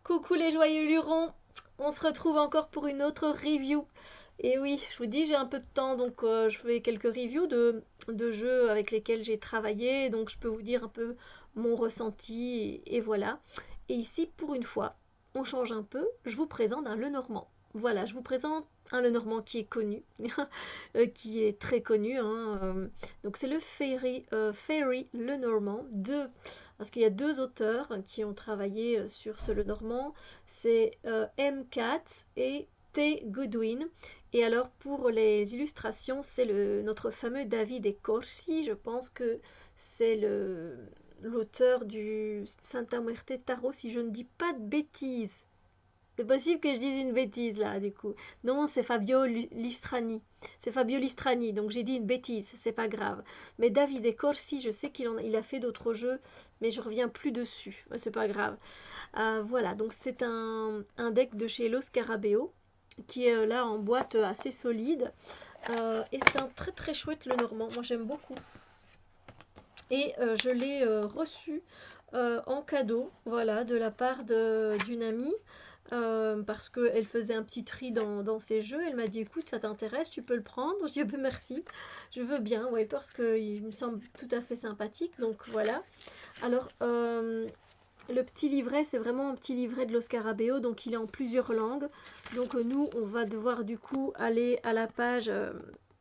Coucou les joyeux lurons, on se retrouve encore pour une autre review. Et oui, je vous dis, j'ai un peu de temps, donc je fais quelques reviews de jeux avec lesquels j'ai travaillé, donc je peux vous dire un peu mon ressenti, et voilà. Et ici, pour une fois, on change un peu, je vous présente un Lenormand. Voilà, je vous présente un Lenormand qui est connu, qui est très connu, hein, donc c'est le Fairy Lenormand de parce qu'il y a deux auteurs qui ont travaillé sur ce Lenormand, c'est M. Katz et T. Goodwin. Et alors pour les illustrations, c'est notre fameux Davide Corsi, je pense que c'est l'auteur du Santa Muerte Tarot, si je ne dis pas de bêtises. C'est possible que je dise une bêtise là, du coup. Non, c'est Fabio Listrani. C'est Fabio Listrani, donc j'ai dit une bêtise, c'est pas grave. Mais Davide Corsi, je sais il a fait d'autres jeux, mais je reviens plus dessus. C'est pas grave. Voilà, donc c'est un deck de chez Los Scarabeo, qui est là en boîte assez solide. Et c'est un très très chouette le Normand. Moi j'aime beaucoup. Et je l'ai reçu en cadeau, voilà, de la part d'une amie. Parce qu'elle faisait un petit tri dans ses jeux. Elle m'a dit écoute, ça t'intéresse, tu peux le prendre. Je dis oh, ben, merci, je veux bien, ouais, parce qu'il me semble tout à fait sympathique. Donc voilà. Alors, le petit livret, c'est vraiment un petit livret de Los Scarabeo, donc il est en plusieurs langues. Donc nous, on va devoir du coup aller à la page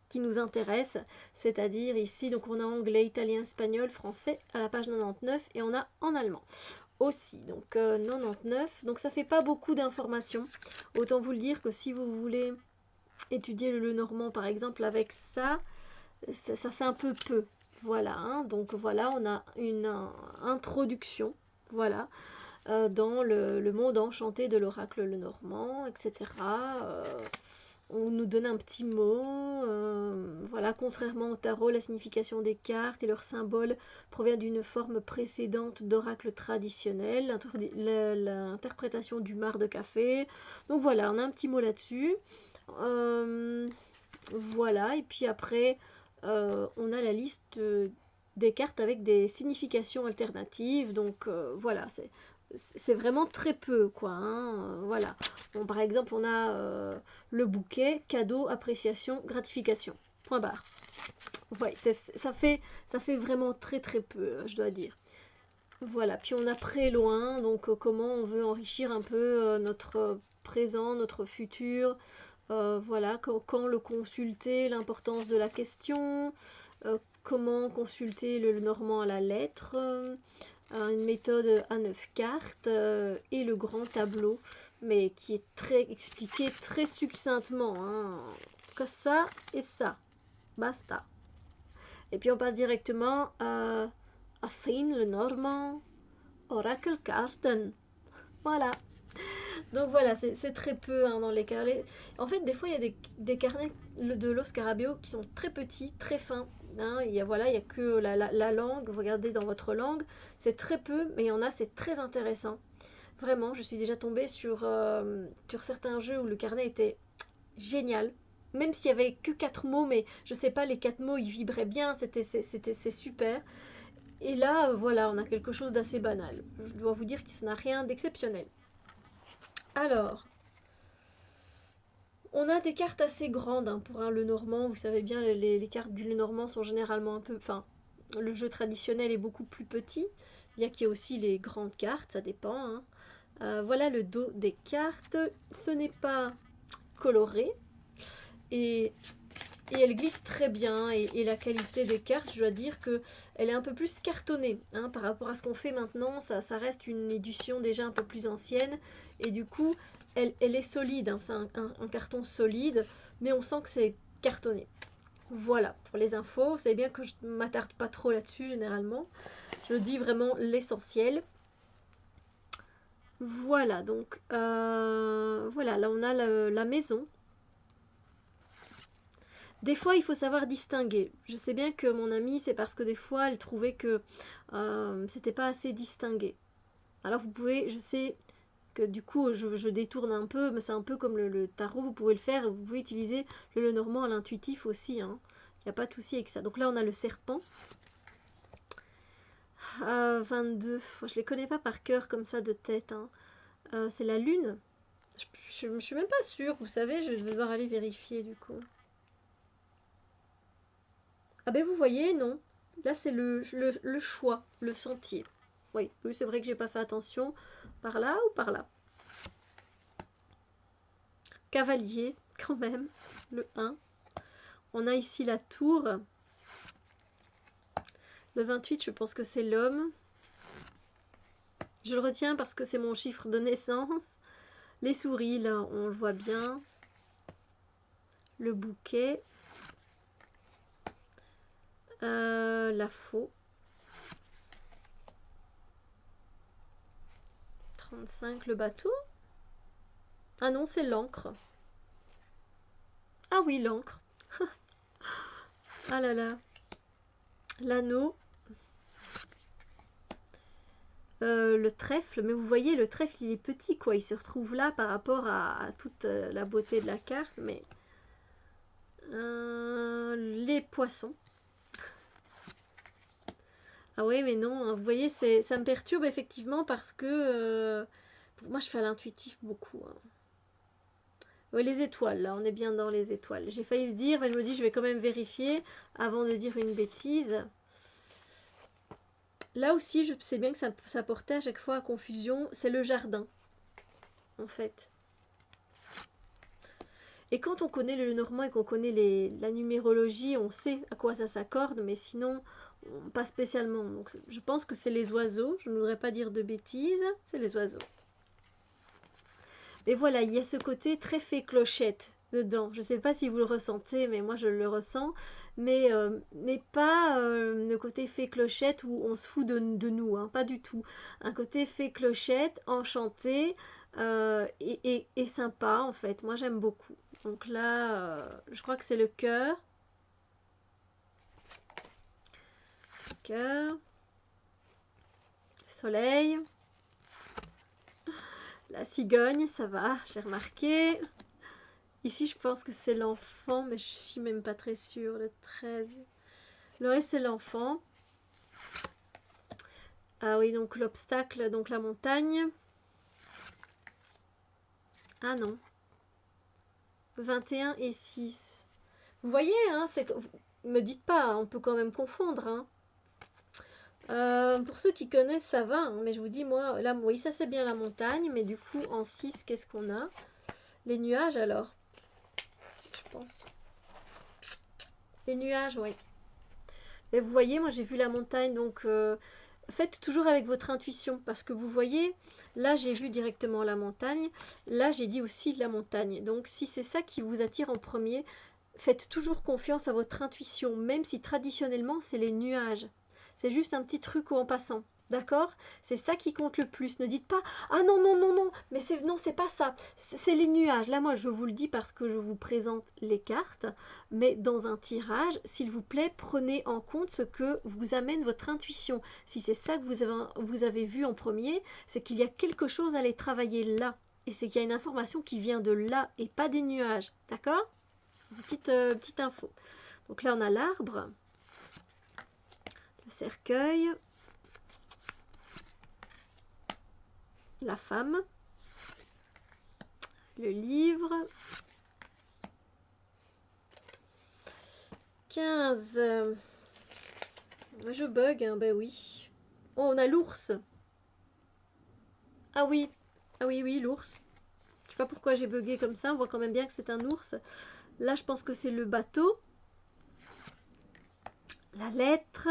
qui nous intéresse, c'est-à-dire ici, donc on a anglais, italien, espagnol, français à la page 99 et on a en allemand aussi, donc 99, donc ça fait pas beaucoup d'informations. Autant vous le dire que si vous voulez étudier le Lenormand par exemple avec ça fait un peu. Voilà, hein. Donc voilà, on a une introduction, voilà, dans le monde enchanté de l'oracle Lenormand, etc. On nous donne un petit mot. Voilà, contrairement au tarot, la signification des cartes et leurs symboles provient d'une forme précédente d'oracle traditionnel, l'interprétation du marc de café. Donc voilà, on a un petit mot là-dessus. Voilà, et puis après, on a la liste des cartes avec des significations alternatives. Donc voilà, c'est vraiment très peu, quoi, hein, voilà. Bon, par exemple, on a le bouquet, cadeau, appréciation, gratification. Point barre. Ouais, ça fait vraiment très très peu, je dois dire. Voilà, puis on a très loin, donc comment on veut enrichir un peu notre présent, notre futur, voilà, quand le consulter, l'importance de la question, comment consulter le normand à la lettre, une méthode à 9 cartes et le grand tableau, mais qui est très expliqué très succinctement, hein, que ça et ça, basta. Et puis on passe directement à Fin le Normand, Oracle Karten. Voilà. Donc voilà, c'est très peu hein, dans les carnets. En fait, des fois, il y a des carnets de Los Scarabeo qui sont très petits, très fins. Hein. Voilà, il y a que la langue. Vous regardez dans votre langue, c'est très peu, mais il y en a, c'est très intéressant. Vraiment, je suis déjà tombée sur certains jeux où le carnet était génial. Même s'il y avait que 4 mots, mais je sais pas, les 4 mots, ils vibraient bien, c'est super. Et là, voilà, on a quelque chose d'assez banal. Je dois vous dire que ça n'a rien d'exceptionnel. Alors, on a des cartes assez grandes hein, pour un Lenormand. Vous savez bien, les cartes du Lenormand sont généralement un peu. Enfin, le jeu traditionnel est beaucoup plus petit. Il y a aussi les grandes cartes, ça dépend. Hein. Voilà le dos des cartes. Ce n'est pas coloré et, et elle glisse très bien. Et la qualité des cartes, je dois dire que elle est un peu plus cartonnée hein, par rapport à ce qu'on fait maintenant. Ça reste une édition déjà un peu plus ancienne et du coup, elle est solide. Hein, c'est un carton solide, mais on sent que c'est cartonné. Voilà pour les infos. Vous savez bien que je ne m'attarde pas trop là-dessus généralement. Je dis vraiment l'essentiel. Voilà, donc voilà, là on a la maison. Des fois, il faut savoir distinguer. Je sais bien que mon amie, c'est parce que des fois, elle trouvait que c'était pas assez distingué. Alors vous pouvez, je sais que du coup, je détourne un peu, mais c'est un peu comme le tarot, vous pouvez le faire, vous pouvez utiliser le Lenormand à l'intuitif aussi. Hein. Il n'y a pas de souci avec ça. Donc là, on a le serpent. 22, je les connais pas par cœur comme ça de tête. Hein. C'est la lune. Je ne suis même pas sûre, vous savez, je vais devoir aller vérifier du coup. Ah ben vous voyez, non. Là c'est le choix, le sentier. Oui, oui c'est vrai que j'ai pas fait attention. Par là ou par là? Cavalier, quand même, le 1. On a ici la tour. Le 28, je pense que c'est l'homme. Je le retiens parce que c'est mon chiffre de naissance. Les souris, là, on le voit bien. Le bouquet. La faux. 35, le bateau. Ah non, c'est l'encre. Ah oui, l'encre. Ah là là. L'anneau. Le trèfle. Mais vous voyez, le trèfle, il est petit, quoi. Il se retrouve là par rapport à toute la beauté de la carte. Mais les poissons. Ah oui, mais non, hein, vous voyez, ça me perturbe effectivement parce que pour moi, je fais à l'intuitif beaucoup, hein. Oui, les étoiles, là, on est bien dans les étoiles. J'ai failli le dire, mais je me dis, je vais quand même vérifier avant de dire une bêtise. Là aussi, je sais bien que ça portait à chaque fois à confusion. C'est le jardin, en fait. Et quand on connaît le normand et qu'on connaît la numérologie, on sait à quoi ça s'accorde, mais sinon, pas spécialement. Donc, je pense que c'est les oiseaux. Je ne voudrais pas dire de bêtises. C'est les oiseaux. Et voilà, il y a ce côté très fée clochette dedans. Je ne sais pas si vous le ressentez, mais moi je le ressens. Mais pas le côté fée clochette où on se fout de nous, hein, pas du tout. Un côté fée clochette, enchanté et sympa en fait. Moi j'aime beaucoup. Donc là, je crois que c'est le cœur. Cœur. Soleil. La cigogne, ça va, j'ai remarqué. Ici, je pense que c'est l'enfant, mais je suis même pas très sûre. Le 13. Le reste, c'est l'enfant. Ah oui, donc l'obstacle, donc la montagne. Ah non. 21 et 6. Vous voyez, hein, me dites pas, hein, on peut quand même confondre, hein. Pour ceux qui connaissent, ça va, hein, mais je vous dis, moi, là, oui, ça c'est bien la montagne, mais du coup, en 6, qu'est-ce qu'on a? Les nuages, alors? Je pense. Les nuages, oui. Et vous voyez, moi, j'ai vu la montagne, donc faites toujours avec votre intuition, parce que vous voyez, là, j'ai vu directement la montagne, là, j'ai dit aussi la montagne. Donc, si c'est ça qui vous attire en premier, faites toujours confiance à votre intuition, même si traditionnellement, c'est les nuages. C'est juste un petit truc en passant. D'accord? C'est ça qui compte le plus. Ne dites pas ah non non non non, mais c'est pas ça. C'est les nuages. Là moi je vous le dis parce que je vous présente les cartes, mais dans un tirage, s'il vous plaît, prenez en compte ce que vous amène votre intuition. Si c'est ça que vous avez vu en premier, c'est qu'il y a quelque chose à aller travailler là. Et c'est qu'il y a une information qui vient de là et pas des nuages. D'accord? Petite info. Donc là on a l'arbre, le cercueil, la femme, le livre. 15. Je bug, hein, ben oui. Oh, on a l'ours. Ah oui, ah oui, oui, l'ours. Je sais pas pourquoi j'ai bugué comme ça, on voit quand même bien que c'est un ours. Là, je pense que c'est le bateau. La lettre.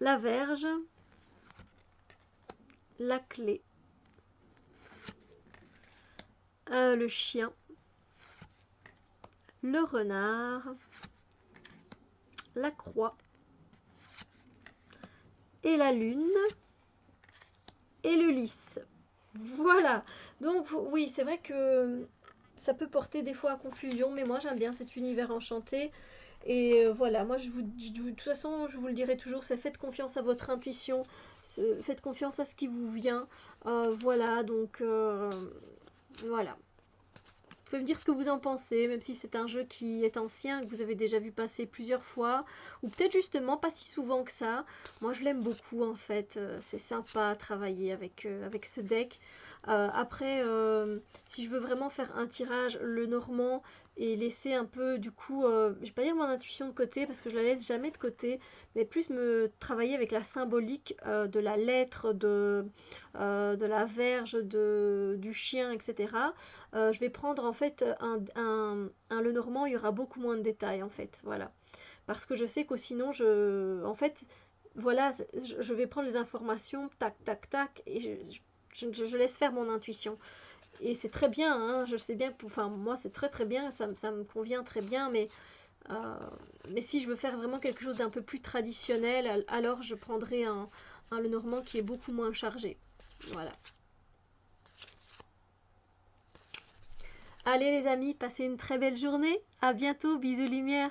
La verge. La clé. Le chien. Le renard. La croix. Et la lune. Et le lys. Voilà. Donc oui, c'est vrai que ça peut porter des fois à confusion, mais moi j'aime bien cet univers enchanté. Et voilà, moi de toute façon, je vous le dirai toujours, c'est faites confiance à votre intuition, faites confiance à ce qui vous vient. Voilà, donc voilà. pouvez me dire ce que vous en pensez, même si c'est un jeu qui est ancien, que vous avez déjà vu passer plusieurs fois, ou peut-être justement pas si souvent que ça. Moi, je l'aime beaucoup en fait. C'est sympa à travailler avec ce deck. Après, si je veux vraiment faire un tirage, le normand, et laisser un peu, du coup, je vais pas dire mon intuition de côté, parce que je la laisse jamais de côté, mais plus me travailler avec la symbolique de la lettre, de la verge, du chien, etc. Je vais prendre en fait un Lenormand, il y aura beaucoup moins de détails en fait, voilà. Parce que je sais que sinon, en fait, voilà, je vais prendre les informations, tac, tac, tac, et je laisse faire mon intuition. Et c'est très bien, hein, je sais bien, enfin moi c'est très très bien, ça me convient très bien, euh, mais si je veux faire vraiment quelque chose d'un peu plus traditionnel, alors je prendrai un Lenormand qui est beaucoup moins chargé. Voilà. Allez les amis, passez une très belle journée. À bientôt, bisous lumière.